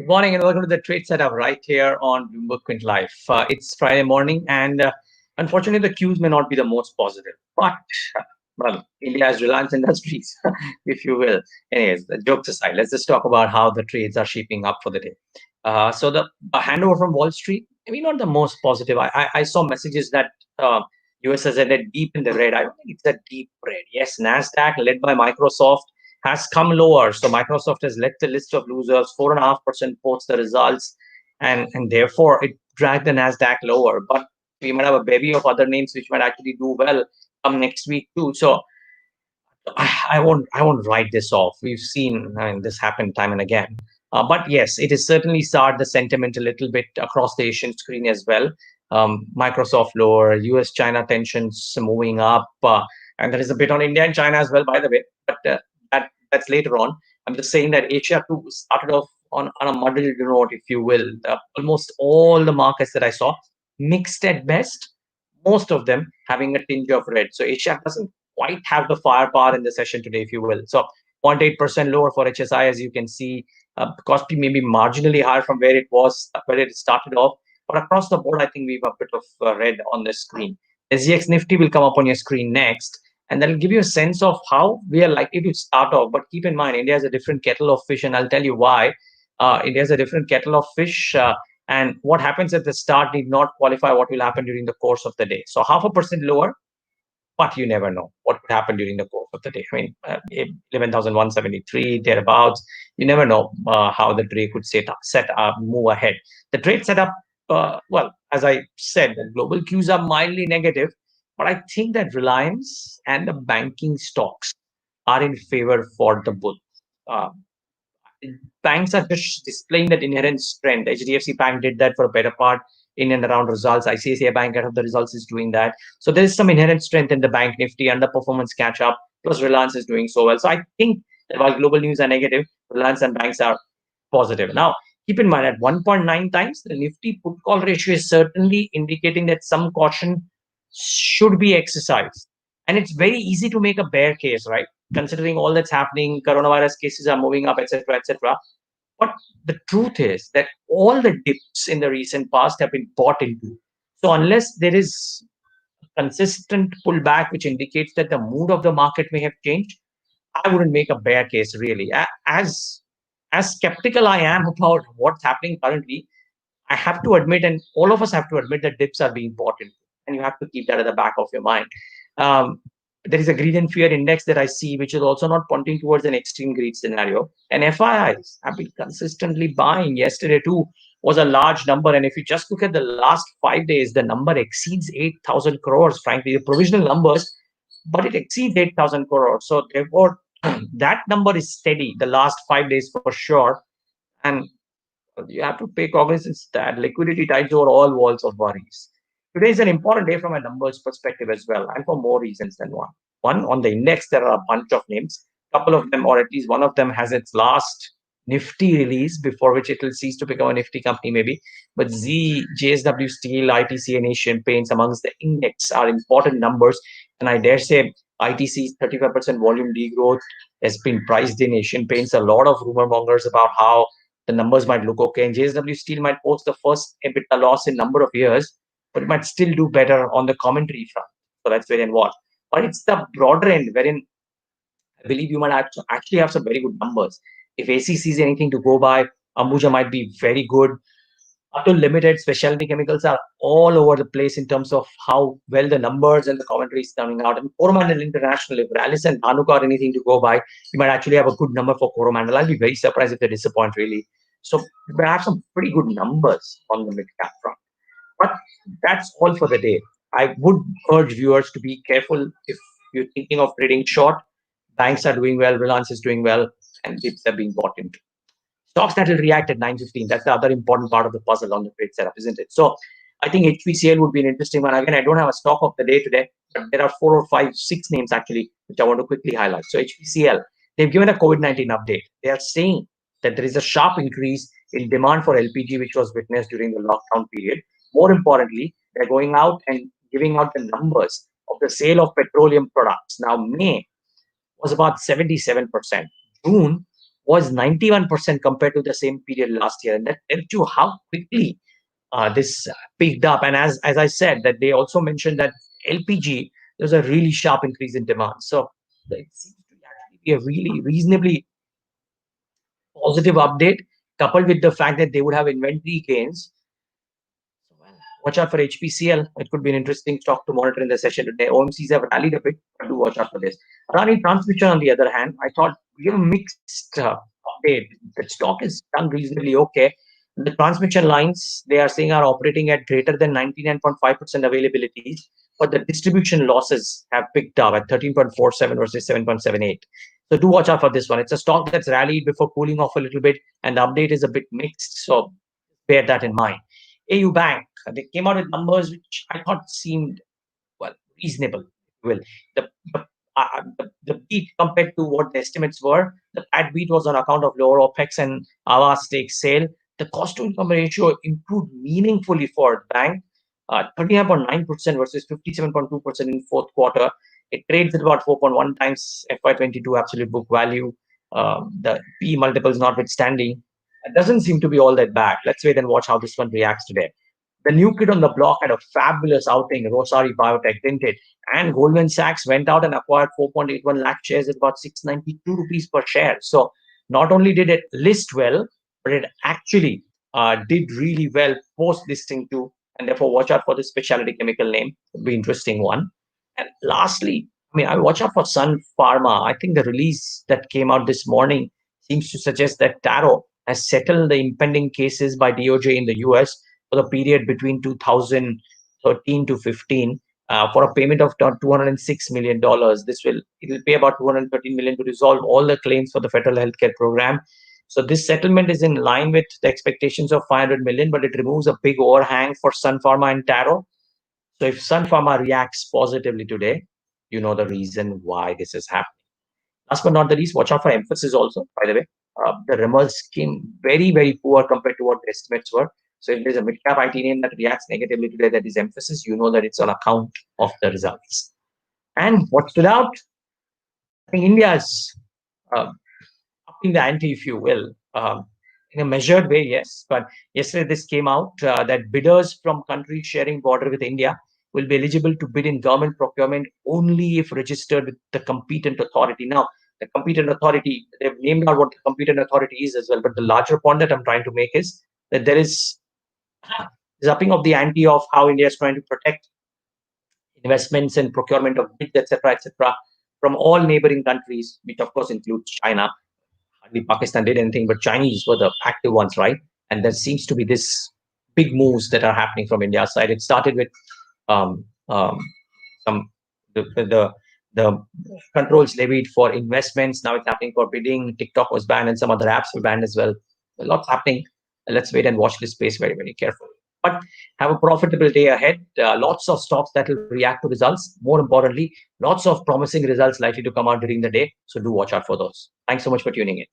morning and welcome to the trade setup right here on BloombergQuint Live. It's Friday morning, and unfortunately, the cues may not be the most positive. But well, India's Reliance Industries, if you will. Anyways, the jokes aside, let's just talk about how the trades are shaping up for the day. So the handover from Wall Street, maybe not the most positive. I saw messages that US has ended deep in the red. I don't think it's a deep red. Yes, Nasdaq, led by Microsoft, has come lower. So Microsoft has led the list of losers, 4.5% post the results, and therefore it dragged the Nasdaq lower. But we might have a bevy of other names which might actually do well come next week too. So I won't write this off. We've seen this happen time and again. But yes, it has certainly started the sentiment a little bit across the Asian screen as well. Microsoft lower, US-China tensions moving up, and there is a bit on India and China as well, by the way. But that's later on. I'm just saying that Asia too started off on a muddled note, if you will. Almost all the markets that I saw mixed at best, most of them having a tinge of red. So Asia doesn't quite have the firepower in the session today, if you will. So 0.8% lower for HSI, as you can see. Kospi maybe marginally higher from where it was, where it started off. But across the board, I think we have a bit of red on the screen. SGX Nifty will come up on your screen next, and that'll give you a sense of how we are likely to start off. But keep in mind, India has a different kettle of fish, and I'll tell you why. India has a different kettle of fish, and what happens at the start need not qualify what will happen during the course of the day. So 0.5% lower, but you never know what could happen during the course of the day. I mean, 11,173 thereabouts. You never know how the trade could set up, move ahead. The trade setup, well, as I said, the global cues are mildly negative, but I think that Reliance and the banking stocks are in favor for the bull. Uh, Banks are just displaying that inherent strength. HDFC Bank did that for a better part in and around results. ICICI Bank out of the results is doing that. So there is some inherent strength in the bank nifty, underperformance catch up, plus Reliance is doing so well. So I think that while global news are negative, Reliance and banks are positive. Now, keep in mind at 1.9 times, the nifty put call ratio is certainly indicating that some caution should be exercised. And it's very easy to make a bear case, right? Considering all that's happening, coronavirus cases are moving up, etc., etc. But the truth is that all the dips in the recent past have been bought into. So unless there is consistent pullback, which indicates that the mood of the market may have changed, I wouldn't make a bear case really. As skeptical I am about what's happening currently, I have to admit, and all of us have to admit, that dips are being bought into, and you have to keep that at the back of your mind. Um, there is a greed and fear index that I see, which is also not pointing towards an extreme greed scenario. And FIIs have been consistently buying. Yesterday too was a large number, and if you just look at the last 5 days, the number exceeds 8,000 crores. Frankly, the provisional numbers, but it exceeds 8,000 crores. So therefore, that number is steady the last 5 days for sure. And you have to pay cognizance that liquidity tides over all walls of worries. Today is an important day from a numbers perspective as well, and for more reasons than one. One, on the index, there are a bunch of names. A couple of them, or at least one of them, has its last Nifty release, before which it will cease to become a Nifty company, maybe. But Z, JSW Steel, ITC, and Asian Paints amongst the index are important numbers. And I dare say ITC's 35% volume degrowth has been priced in. Asian Paints, a lot of rumor mongers about how the numbers might look okay, and JSW Steel might post the first EBITDA loss in number of years, but it might still do better on the commentary front. So that's where and what. But it's the broader end wherein I believe you might actually have some very good numbers. If ACC is anything to go by, Ambuja might be very good. Atul Limited, specialty chemicals are all over the place in terms of how well the numbers and the commentary is coming out. And Coromandel International, if Rallis and Dhanuka are anything to go by, you might actually have a good number for Coromandel. I'll be very surprised if they disappoint, really. So we have some pretty good numbers on the mid-cap front. But that's all for the day. I would urge viewers to be careful if you're thinking of trading short. Banks are doing well, Reliance is doing well, and dips are being bought into. Stocks that will react at 9:15. That's the other important part of the puzzle on the trade setup, isn't it? So I think HPCL would be an interesting one. Again, I don't have a stock of the day today, but there are 4 or 5, 6 names actually, which I want to quickly highlight. So HPCL, they've given a COVID-19 update. They are saying that there is a sharp increase in demand for LPG, which was witnessed during the lockdown period. More importantly, they're going out and giving out the numbers of the sale of petroleum products. Now, May was about 77%. June was 91% compared to the same period last year. And that tells you how quickly this picked up. And as I said, that they also mentioned that LPG, there's a really sharp increase in demand. So it seems to actually be a really reasonably positive update, coupled with the fact that they would have inventory gains. So, well, watch out for HPCL. It could be an interesting stock to monitor in the session today. OMCs have rallied a bit, but do watch out for this. Rani Transmission, on the other hand, I thought we have a mixed update. The stock is done reasonably okay. The transmission lines, they are saying, are operating at greater than 99.5% availability, but the distribution losses have picked up at 13.47 versus 7.78. So do watch out for this one. It's a stock that's rallied before cooling off a little bit, and the update is a bit mixed. So bear that in mind. AU Bank, they came out with numbers which I thought seemed, well, reasonable. Well, the the beat compared to what the estimates were, the PAT beat was on account of lower OPEX and AWA stake sale. The cost to income ratio improved meaningfully for the bank, 39.9% versus 57.2% in fourth quarter. It trades at about 4.1 times FY22 absolute book value. The P multiples notwithstanding, it doesn't seem to be all that bad. Let's wait and watch how this one reacts today. The new kid on the block had a fabulous outing, Rosari Biotech, didn't it? And Goldman Sachs went out and acquired 4.81 lakh shares at about 692 rupees per share. So not only did it list well, but it actually did really well post listing too. And therefore, watch out for the specialty chemical name. It'll be interesting one. And lastly, I mean, I watch out for Sun Pharma. I think the release that came out this morning seems to suggest that Taro has settled the impending cases by DOJ in the US for the period between 2013 to 15 for a payment of $206 million. It will pay about $213 million to resolve all the claims for the federal healthcare program. So this settlement is in line with the expectations of 500 million, but it removes a big overhang for Sun Pharma and Taro. So if Sun Pharma reacts positively today, you know the reason why this is happening. Last but not the least, watch out for Emphasis also, by the way. The results came very, very poor compared to what the estimates were. So if there's a mid-cap IT name that reacts negatively today, that is Emphasis, you know that it's on account of the results. And what stood out? I think India's uh, upping the ante, if you will, in a measured way, yes. But yesterday this came out that bidders from countries sharing border with India will be eligible to bid in government procurement only if registered with the competent authority. Now, the competent authority, they've named out what the competent authority is as well. But the larger point that I'm trying to make is that there is upping of the ante of how India is trying to protect investments and procurement of bids, etc., from all neighboring countries, which of course includes China. Hardly Pakistan did anything, but Chinese were the active ones, right? And there seems to be this big moves that are happening from India's side. It started with um, um, some the controls levied for investments. Now it's happening for bidding. TikTok was banned, and some other apps were banned as well. A lot's happening. Let's wait and watch this space very, very carefully. But have a profitable day ahead. Lots of stocks that will react to results. More importantly, lots of promising results likely to come out during the day. So do watch out for those. Thanks so much for tuning in.